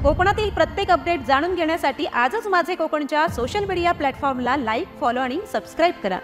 कोकणातील प्रत्येक अपडेट जाणून घेण्यासाठी आजच माझे कोकणच्या सोशल मीडिया प्लॅटफॉर्मला लाईक, फॉलो आणि सबस्क्राइब करा।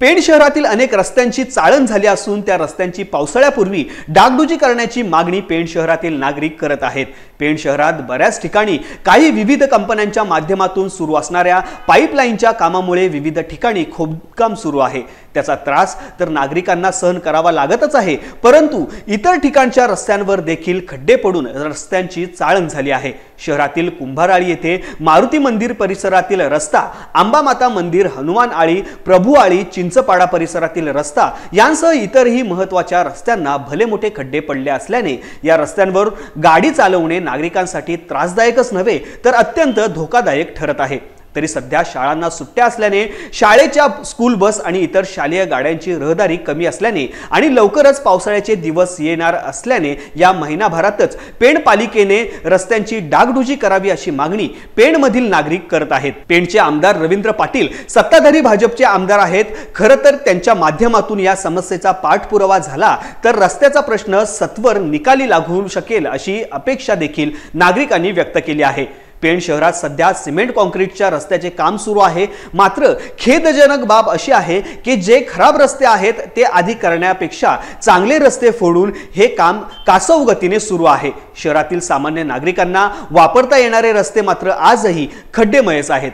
पेण शहरातील अनेक रस्त्यांची चाळण झाली असून त्या रस्त्यांची पावसाळ्यापूर्वी डागडुजी करण्याची मागणी पेण शहरातील नागरिक करत आहेत। पेण शहरात बऱ्याच ठिकाणी काही विविध कंपन्यांच्या माध्यमातून सुरू असणाऱ्या पाईपलाईनच्या कामामुळे विविध ठिकाणी खोदकाम सुरू आहे। त्याचा त्रास तर नागरिकांना सहन करावा लागतच आहे, परंतु इतर ठिकाणच्या रस्त्यांवर देखील खड्डे पडून रस्त्यांची चाळण झाली आहे। शहरातील कुंभाराळी येथे मारुती मंदिर परिसरातील रस्ता, अंबामाता मंदिर, हनुमान आळी, प्रभू आळी, चिंचपाडा परिसरातील रस्ता यांसह इतरही महत्त्वाच्या रस्त्यांना भले मोठे खड्डे पडले असल्याने या रस्त्यांवर गाडी चालवणे नागरिकांसाठी त्रासदायकच नव्हे तर अत्यंत धोकादायक ठरत आहे। तरी सध्या शाळांना सुट्ट्या असल्याने शाळेच्या स्कूल बस आणि इतर शालेय गाड्यांची रहदारी कमी असल्याने आणि लवकरच पावसाळ्याचे दिवस येणार असल्याने या महिनाभरातच पेण पालिकेने रस्त्यांची डागडुजी करावी अशी मागणी पेणमधील नागरिक करत आहेत। पेणचे आमदार रवींद्र पाटील सत्ताधारी भाजपचे आमदार आहेत। खरं तर त्यांच्या माध्यमातून या समस्येचा पाठपुरावा झाला तर रस्त्याचा प्रश्न सत्वर निकाली लागू शकेल अशी अपेक्षा देखील नागरिकांनी व्यक्त केली आहे। पेण शहरात सध्या सिमेंट कॉन्क्रीटच्या रस्त्याचे काम सुरू आहे, मात्र खेदजनक बाब अशी आहे की जे खराब रस्ते आहेत ते आधी करण्यापेक्षा चांगले रस्ते फोडून हे काम कासव गतीने सुरू आहे। शहरातील सामान्य नागरिकांना वापरता येणारे रस्ते मात्र आजही खड्डेमयच आहेत।